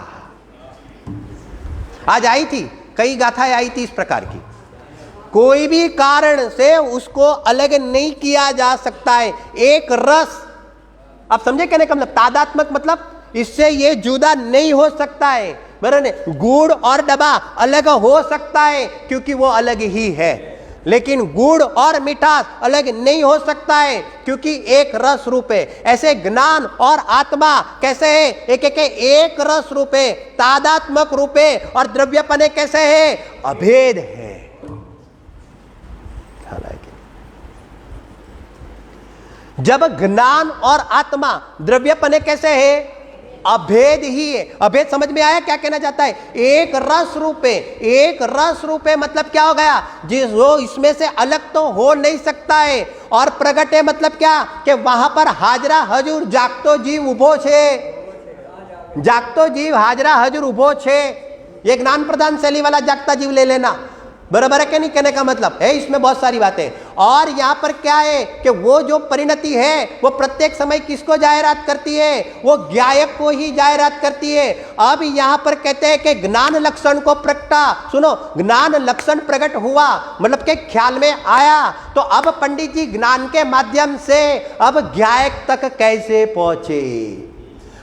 आज आई थी, कई गाथाएं आई थी इस प्रकार की। कोई भी कारण से उसको अलग नहीं किया जा सकता है। एक रस, आप समझे कहने का मतलब? तादात्मक मतलब इससे ये जुदा नहीं हो सकता है, बराबर। गुड़ और डबा अलग हो सकता है क्योंकि वो अलग ही है, लेकिन गुड़ और मिठास अलग नहीं हो सकता है क्योंकि एक रस रूप है। ऐसे ज्ञान और आत्मा कैसे है? एक रस रूप है, तादात्मक रूप है, और द्रव्यपने कैसे है? अभेद है। जब ज्ञान और आत्मा द्रव्यपने कैसे है? अभेद ही है। अभेद समझ में आया क्या कहना चाहता है? एक रस रूप है, एक रस रूप है मतलब क्या हो गया? जो इसमें से अलग तो हो नहीं सकता है। और प्रगट है मतलब क्या? कि वहां पर हाजरा हजूर जागतो जीव उभो छे, जागतो जीव हाजरा हजूर उभो छे। ये ज्ञान प्रदान शैली वाला जागता जीव ले लेना, बराबर है क्या नहीं? कहने का मतलब है इसमें बहुत सारी बातें। और यहां पर क्या है कि वो जो परिणति है वो प्रत्येक समय किसको जाहिरात करती है? वो ज्ञायक को ही जाहिरात करती है। अब यहां पर कहते हैं कि ज्ञान लक्षण को प्रगटा, सुनो, ज्ञान लक्षण प्रकट हुआ मतलब के ख्याल में आया, तो अब पंडित जी ज्ञान के माध्यम से अब ज्ञायक तक कैसे पहुंचे?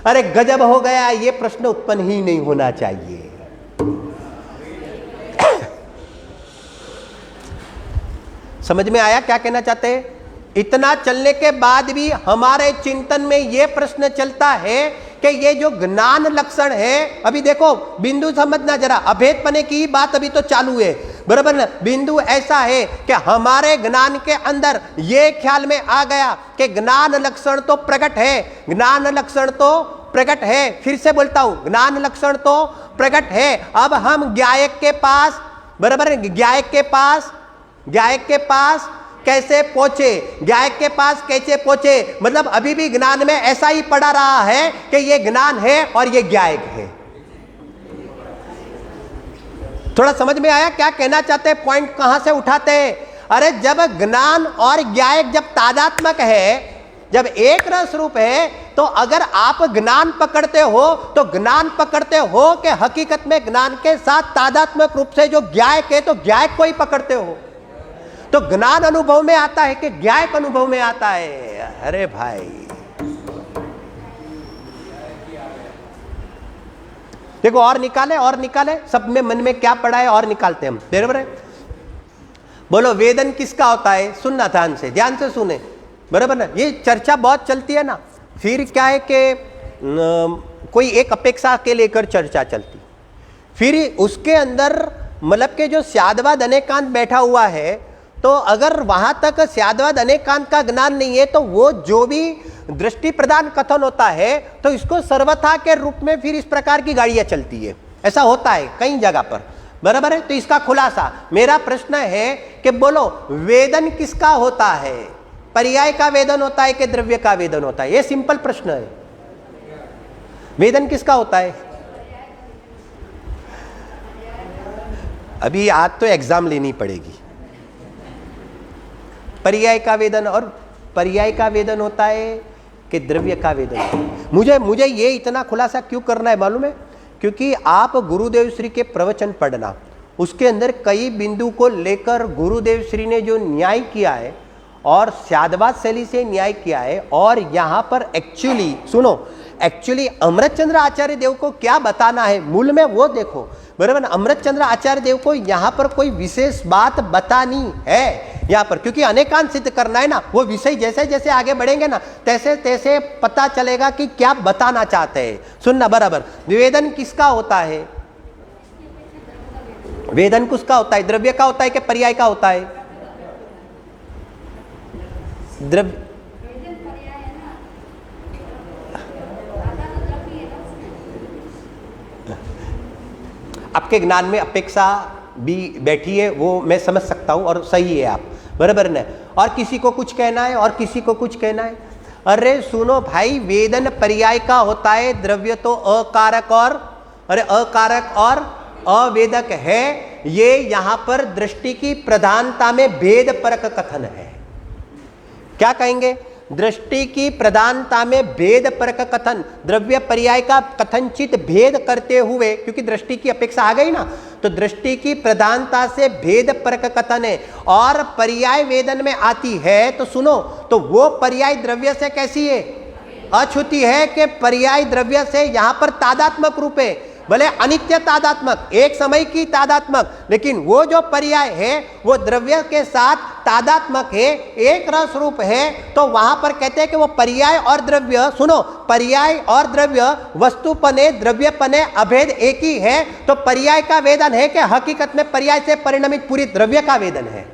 अरे गजब हो गया, ये प्रश्न उत्पन्न ही नहीं होना चाहिए। समझ में आया क्या कहना चाहते हैं? इतना चलने के बाद भी हमारे चिंतन में यह प्रश्न चलता है कि ये जो ज्ञान लक्षण है, अभी देखो बिंदु समझना जरा, अभेदपने की बात अभी तो चालू है, बराबर ना? बिंदु ऐसा है कि हमारे ज्ञान के अंदर ये ख्याल में आ गया कि ज्ञान लक्षण तो प्रकट है, ज्ञान लक्षण तो प्रकट है। फिर से बोलता हूं, ज्ञान लक्षण तो प्रकट है। अब हम ज्ञायक के पास, बराबर, ज्ञायक के पास कैसे पहुंचे? ज्ञायक के पास कैसे पहुंचे मतलब अभी भी ज्ञान में ऐसा ही पड़ा रहा है कि ये ज्ञान है और ये ज्ञायक है। थोड़ा समझ में आया क्या कहना चाहते हैं? पॉइंट कहां से उठाते हैं? अरे जब ज्ञान और ज्ञायक जब तादात्मक है, जब एक रस रूप है, तो अगर आप ज्ञान पकड़ते हो तो ज्ञान पकड़ते हो कि हकीकत में ज्ञान के साथ तादात्मक रूप से जो ज्ञायक है, तो ज्ञायक को ही पकड़ते हो। तो ज्ञान अनुभव में आता है कि ज्ञायक अनुभव में आता है? अरे भाई देखो, और निकाले सब में मन में क्या पड़ा है और निकालते हम, बराबर है? बोलो वेदन किसका होता है? सुनना ध्यान से सुने, बराबर ना? ये चर्चा बहुत चलती है ना, फिर क्या है कि कोई एक अपेक्षा के लेकर चर्चा चलती, फिर उसके अंदर मतलब के जो स्यादवाद अनेकांत बैठा हुआ है, तो अगर वहां तक स्यादवाद अनेकांत का ज्ञान नहीं है, तो वो जो भी दृष्टि प्रदान कथन होता है, तो इसको सर्वथा के रूप में फिर इस प्रकार की गाड़ियां चलती है। ऐसा होता है कई जगह पर, बराबर है? तो इसका खुलासा मेरा प्रश्न है कि बोलो वेदन किसका होता है? पर्याय का वेदन होता है कि द्रव्य का वेदन होता है? ये सिंपल प्रश्न है। वेदन किसका होता है? अभी आज तो एग्जाम लेनी पड़ेगी। पर्याय का वेदन, और पर्याय का वेदन होता है कि द्रव्य का वेदन? मुझे ये इतना खुलासा क्यों करना है मालूम है? क्योंकि आप गुरुदेव श्री के प्रवचन पढ़ना, उसके अंदर कई बिंदु को लेकर गुरुदेव श्री ने जो न्याय किया है और स्यादवाद शैली से न्याय किया है, और यहाँ पर एक्चुअली सुनो, एक्चुअली अमृतचंद्र आचार्य देव को क्या बताना है मूल में वो देखो, बराबर? अमृतचंद्र आचार्य देव को यहाँ पर कोई विशेष बात बतानी है यहाँ पर, क्योंकि अनेकांत सिद्ध करना है ना। वो विषय जैसे जैसे आगे बढ़ेंगे ना, तैसे तैसे पता चलेगा कि क्या बताना चाहते हैं। सुनना, बराबर? वेदन किसका होता है? वेदन किसका होता है? द्रव्य का होता है कि पर्याय का होता है? द्रव्य आपके ज्ञान में अपेक्षा भी बैठी है, वो मैं समझ सकता हूं और सही है आप, बराबर न? और किसी को कुछ कहना है और किसी को कुछ कहना है। अरे सुनो भाई, वेदन पर्याय का होता है, द्रव्य तो अकारक और अवेदक है। ये यहां पर दृष्टि की प्रधानता में भेद परक कथन है। क्या कहेंगे? दृष्टि की प्रधानता में भेद परक कथन, द्रव्य पर्याय का कथनचित भेद करते हुए, क्योंकि दृष्टि की अपेक्षा आ गई ना, तो दृष्टि की प्रधानता से भेद परक कथन है। और पर्याय वेदन में आती है तो सुनो, तो वो पर्याय द्रव्य से कैसी है? अछूती है कि पर्याय द्रव्य से यहां पर तादात्मक रूप है, भले अनित्य तादात्मक, एक समय की तादात्मक, लेकिन वो जो पर्याय है वो द्रव्य के साथ तादात्मक है, एक रस रूप है। तो वहां पर कहते हैं कि वो पर्याय और द्रव्य, सुनो, पर्याय और द्रव्य वस्तुपने द्रव्यपने अभेद एक ही है। तो पर्याय का वेदन है कि हकीकत में पर्याय से परिणमित पूरी द्रव्य का वेदन है।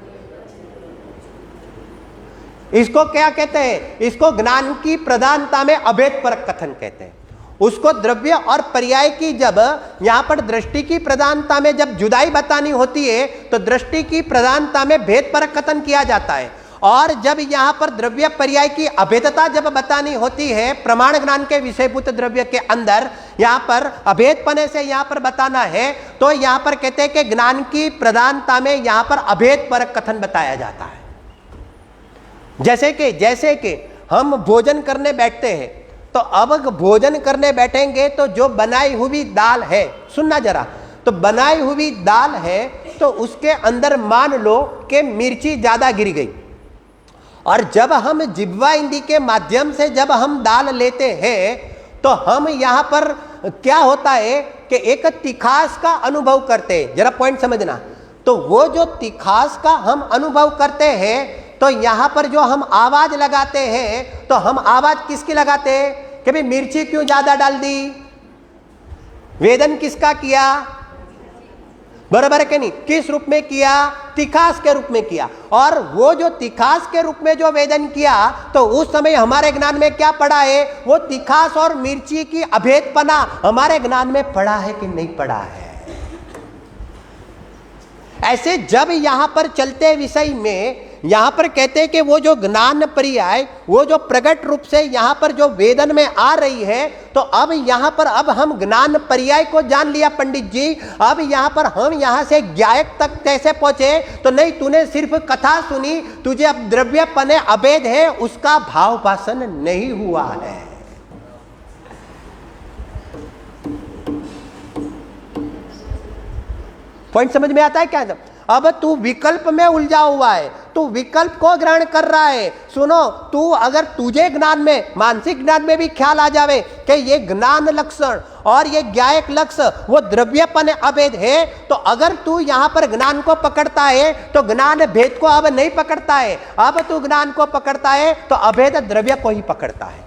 इसको क्या कहते हैं? इसको ज्ञान की प्रधानता में अभेद परक कथन कहते हैं। उसको द्रव्य और पर्याय की जब यहां पर दृष्टि की प्रधानता में जब जुदाई बतानी होती है तो दृष्टि की प्रधानता में भेद परक कथन किया जाता है, और जब यहां पर द्रव्य पर्याय की अभेदता जब बतानी होती है प्रमाण ज्ञान के विषयभूत द्रव्य के अंदर, यहां पर अभेदपने से यहां पर बताना है, तो यहां पर कहते हैं कि ज्ञान की प्रधानता में यहां पर अभेद परक कथन बताया जाता है। जैसे कि हम भोजन करने बैठते हैं, तो अब भोजन करने बैठेंगे तो जो बनाई हुई दाल है, सुनना जरा, तो बनाई हुई दाल है तो उसके अंदर मान लो कि मिर्ची ज्यादा गिर गई, और जब हम जिह्वा इंद्री के माध्यम से जब हम दाल लेते हैं तो हम यहां पर क्या होता है कि एक तिखास का अनुभव करते हैं। जरा पॉइंट समझना, तो वो जो तिखास का हम अनुभव करते हैं तो यहां पर जो हम आवाज लगाते हैं तो हम आवाज किसकी लगाते हैं कि भाई मिर्ची क्यों ज्यादा डाल दी, वेदन किसका किया, बराबर है कि नहीं, किस रूप में किया, तिखास के रूप में किया। और वो जो तिखास के रूप में जो वेदन किया तो उस समय हमारे ज्ञान में क्या पड़ा है, वो तिखास और मिर्ची की अभेदपना हमारे ज्ञान में पड़ा है कि नहीं पड़ा है। ऐसे जब यहां पर चलते विषय में यहां पर कहते हैं कि वो जो ज्ञान पर्याय, वो जो प्रकट रूप से यहां पर जो वेदन में आ रही है, तो अब यहां पर अब हम ज्ञान पर्याय को जान लिया पंडित जी, अब यहां पर हम यहां से ज्ञायक तक कैसे पहुंचे, तो नहीं तूने सिर्फ कथा सुनी, तुझे अब द्रव्यपने अभेद है उसका भाव भाषण नहीं हुआ है। पॉइंट समझ में आता है क्या? अब तू विकल्प में उलझा हुआ है, तू विकल्प को ग्रहण कर रहा है। सुनो, तू अगर तुझे ज्ञान में, मानसिक ज्ञान में भी ख्याल आ जावे कि ये ज्ञान लक्षण और ये ज्ञायक लक्ष्य वो द्रव्यपन अभेद है, तो अगर तू यहां पर ज्ञान को पकड़ता है तो ज्ञान भेद को अब नहीं पकड़ता है, अब तू ज्ञान को पकड़ता है तो अभेद द्रव्य को ही पकड़ता है।